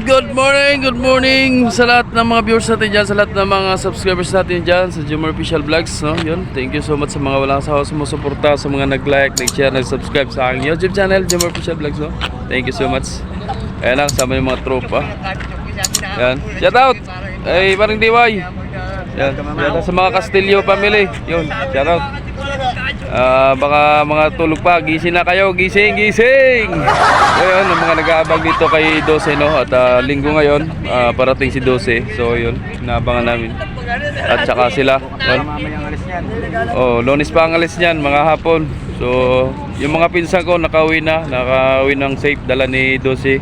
good morning sa lahat ng mga viewers natin dyan, sa lahat ng mga subscribers natin dyan sa Jomar Official Vlogs, no? Yun, thank you so much sa mga walang sawa sumusuporta, sa mga nag-like, nag-share, nag-subscribe sa aking YouTube channel, Jomar Official Vlogs, no? Thank you so much. Ayan lang, sama yung mga tropa. Yan, shout out! Ay, parang diway. Yan, shout out sa mga Castillo family. Yun, shout out. Baka mga tulog pa, gising na kayo, gising. Ayun, ang mga nag-aabang dito kay 12, no? At linggo ngayon, parating si 12. So yun, naabangan namin. At saka sila, yun. Oh, Lunes pa ang alis niyan, mga hapon. So, yung mga pinsan ko nakauwi ng safe, dala ni 12.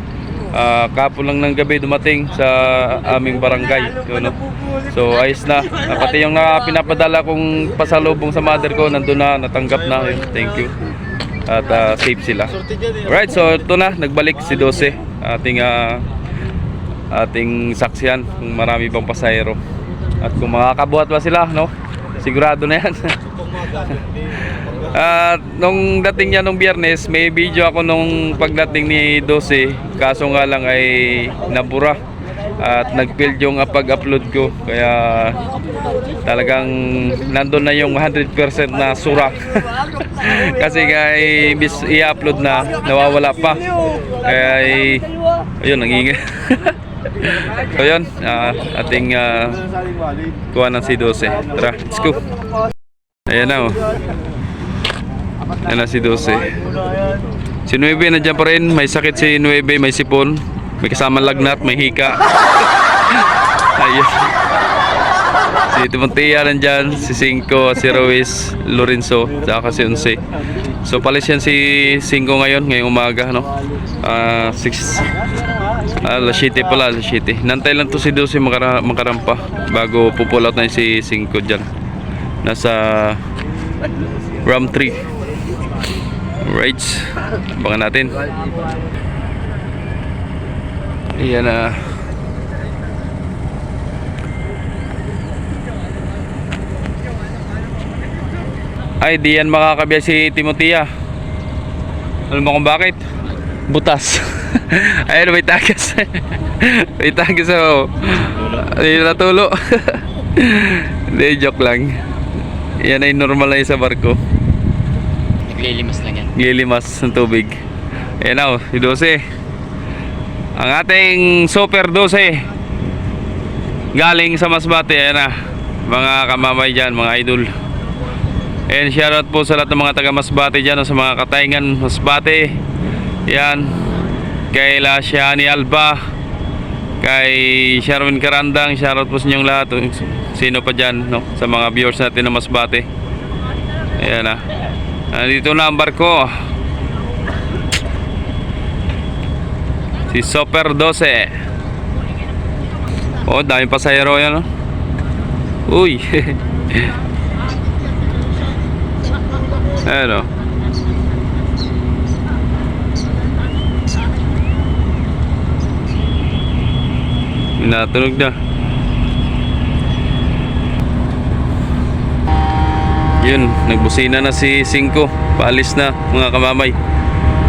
Kahapon lang ng gabi dumating sa aming barangay, yun, no? So ayos na, pati yung pinapadala kong pasalubong sa mother ko nandun na, natanggap na, yun. Thank you. At safe sila. Alright, so ito na, nagbalik si 12, ating saksihan kung marami pang pasahero. At kung makakabuhat ba sila, no? Sigurado na yan. Nung dating niya nung Biyernes, may video ako nung pagdating ni 12, kaso nga lang ay nabura at nag-fail yung pag-upload ko, kaya talagang nandun na yung 100% na sura. Kasi nga i-upload na, nawawala pa, kaya ayun, nangingin. So yun, ating kuha ng si 12. Tara, let's go. Ayan na, oh. Ayan na si 12. Si 9 nandiyan pa rin. May sakit si 9, may sipon, may kasama lagnat, may hika. Ayun. Si Timotea nandyan, si 5, si Ruiz, Lorenzo, saka si 11. So palis yan si 5 ngayong umaga, no? 6 alas 7 pala, alas 7. Nantay lang to si 12 makarampa bago pupull out na si 5 dyan. Nasa Ram 3. Right, abangan natin. Ayan na. Ay, di yan makakabiya si Timotea. Alam mo kung bakit? Butas. Ayun, may tagas. May tagas, oh. Hindi natulo. Hindi, joke lang. Yan ay normal na sa barko. Naglilimas lang yan. Naglilimas ng tubig. Ayan na, si 12. Ang ating Super 12 galing sa Masbate. Ayan na, mga kamamay dyan, mga idol. And shoutout po sa lahat ng mga taga Masbate dyan, sa mga Katayngan Masbate. Yan, kay Lashiani Alba, kay Sherwin Karandang, shoutout po sa inyong lahat. Sino pa dyan, no? Sa mga viewers natin na Masbate. Ayan na, nandito na ang barko, si Super 12. Oh, daming pasahero yan, no? Uy. Ayan, oh. Natunog na. Yun, nagbusina na si 5. Paalis na, mga kamamay.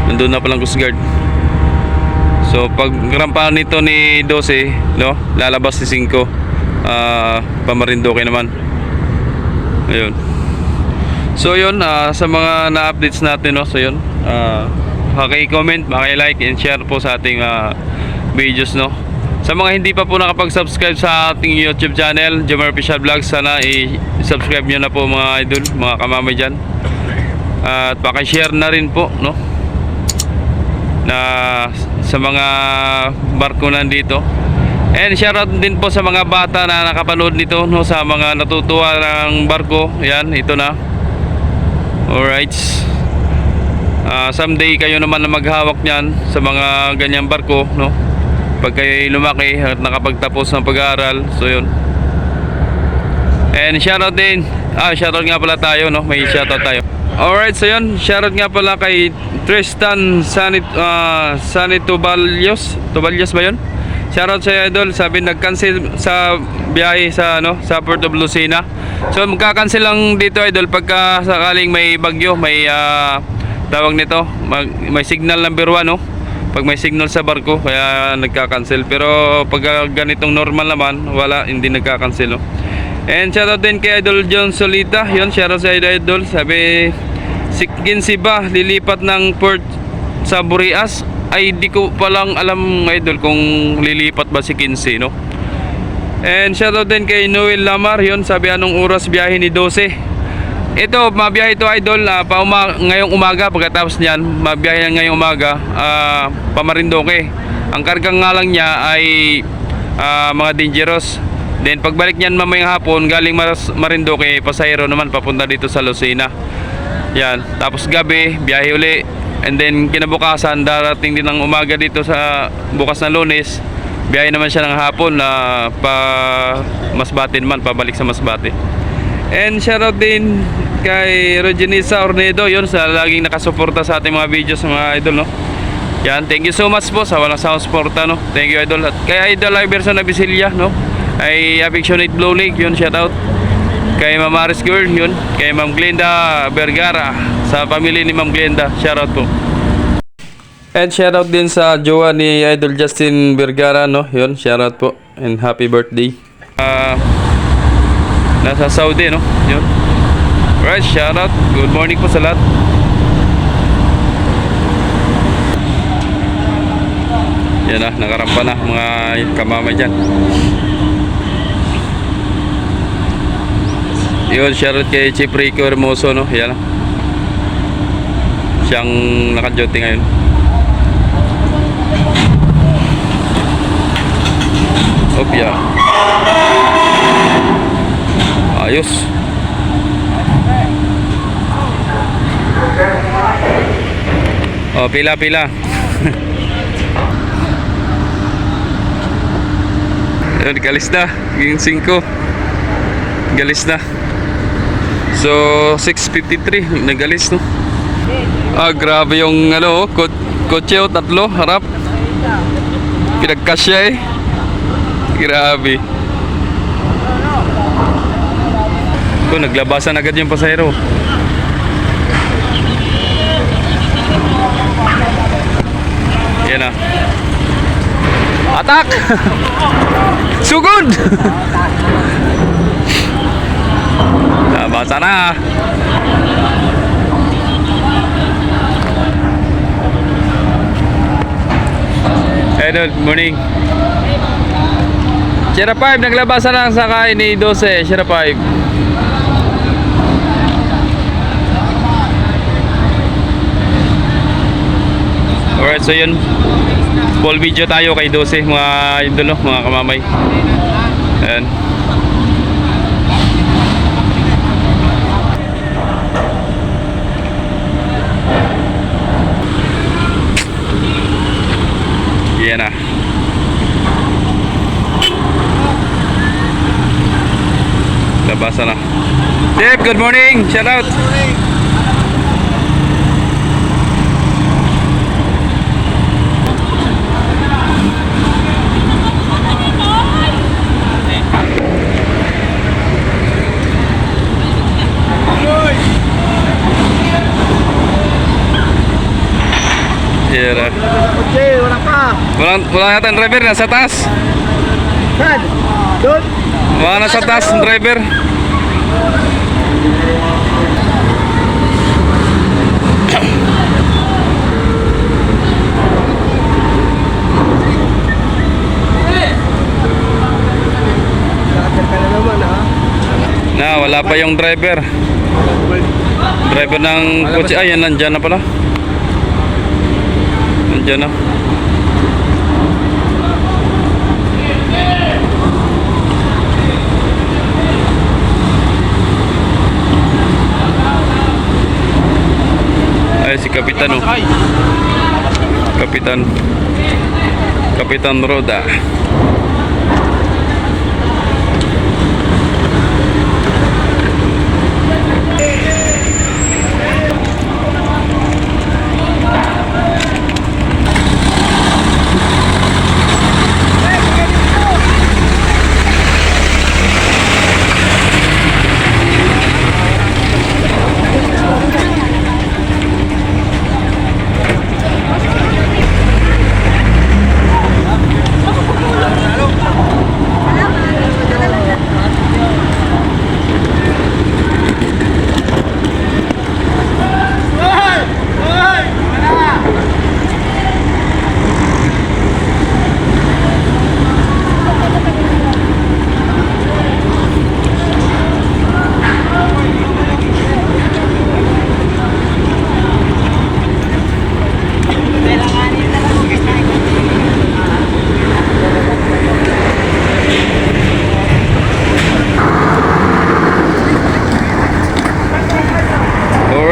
Nandun na palang Coast Guard. So pag rampa nito ni 12, no, lalabas si 5. Pamarindoke naman. Ayun. So yun, sa mga na-updates natin, no. So yun, paki-comment, paki-like and share po sa ating videos, no. Sa mga hindi pa po nakapag-subscribe sa ating YouTube channel, Jomar Official Vlogs, sana i-subscribe nyo na po, mga idol, mga kamamay dyan. At paki-share na rin po, no, na sa mga barko nandito. And shoutout din po sa mga bata na nakapanood nito, no, sa mga natutuwa ng barko. Yan, ito na. Alright. Someday kayo naman na maghawak niyan sa mga ganyang barko, no, pag kayo lumaki at nakapagtapos ng pag-aaral. So yun. And shoutout din, shoutout nga pala tayo, no, may shoutout tayo. Alright, so yun, shoutout nga pala kay Tristan Sanit Tubalyos ba yun? Shoutout sa idol, sabi nag-cancel sa biyahe sa sa Port of Lucena. So magka-cancel lang dito, idol, pagka sakaling may bagyo, may tawag nito, may signal number 1, no? pag may signal sa barko kaya nagka-cancel, pero pag ganitong normal naman wala, hindi nagka-cancel, no? And shoutout din kay Idol John Solita, yun, shoutout sa Idol. Sabi si Kinsey ba lilipat ng port sa Burias? Ay di ko palang alam, Idol, kung lilipat ba si Kinsey, no? And shoutout din kay Noel Lamar, yun, sabi anong oras biyahe ni 12? Ito, mabiyahe ito, Idol, ngayong umaga. Pagkatapos niyan, mabiyahe ngayong umaga, pa Marinduque. Ang karga nga lang niya ay mga dangerous. Then pagbalik niyan mamayang hapon, galing Marinduque, pasahero naman papunta dito sa Lucena. Yan, tapos gabi, biyahe uli. And then kinabukasan, darating din ng umaga dito sa bukas na Lunes. Biyahe naman siya ng hapon na pa Masbate naman, pabalik sa Masbate. And shoutout din kay Rogenisa Ornedo, yun, sa laging nakasuporta sa ating mga videos, mga Idol, no? Yan, thank you so much po sa walang sawang suporta, no? Thank you, Idol. At kay Idol Iverson Abisilia, no? Ay Affectionate Blue Lake, yun, shoutout. Kay Ma'am Aris Girl, yun. Kay Ma'am Glenda Vergara, sa pamilya ni Ma'am Glenda, shoutout po. And shoutout din sa jowa ni Idol Justin Vergara, no? Yun, shoutout po. And happy birthday. Nasa Saudi, no? Yun. Alright, shoutout. Good morning po sa lahat. Yan na, nakarampa na mga kamamay dyan. Yun, shoutout kay Chief Rico Hermoso, no? Yan na. Siyang naka-duty ngayon. Opya. Ayos. Oh, pila. Ayun, galis na. Yung 5. Galis na. So, 6:53. Nagalis, no? Grabe yung ano, kotse, 3, harap. Pinagkasya eh. Grabe. Ito, naglabasan agad yung pasahero. Yan na. Atak! Sugod! Nabasa na. Good morning. Sierra 5, naglabasan lang sa kain ni 12, Sierra 5. Alright, so yun, full video tayo kay 12, mga idol, mga kamamay. Ayan. Yan na. Labasan na. Dave, good morning. Shout out. Yeah. Okay, wala pa. Wala yata ang driver, nasa taas. Saan? Doon? Wala nasa taas ang driver. Later ka na naman, ha? Wala pa yung driver. Driver ng kotse. Ay, yan, nandyan na pala. Nandyan na. Ay, si Kapitan, oh. Kapitan Roda.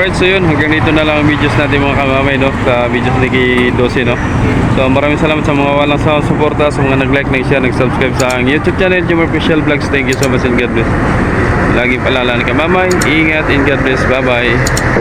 Alright, so yun, hanggang dito na lang ang videos natin mga kamamay, no? Sa videos ni K12, no? So maraming salamat sa mga walang sa suporta, sa mga nag-like, nag-share, nag-subscribe sa aking YouTube channel, Jomar Official Vlogs. Thank you so much and God bless. Lagi paalala ni kamamay, ingat and God bless. Bye-bye.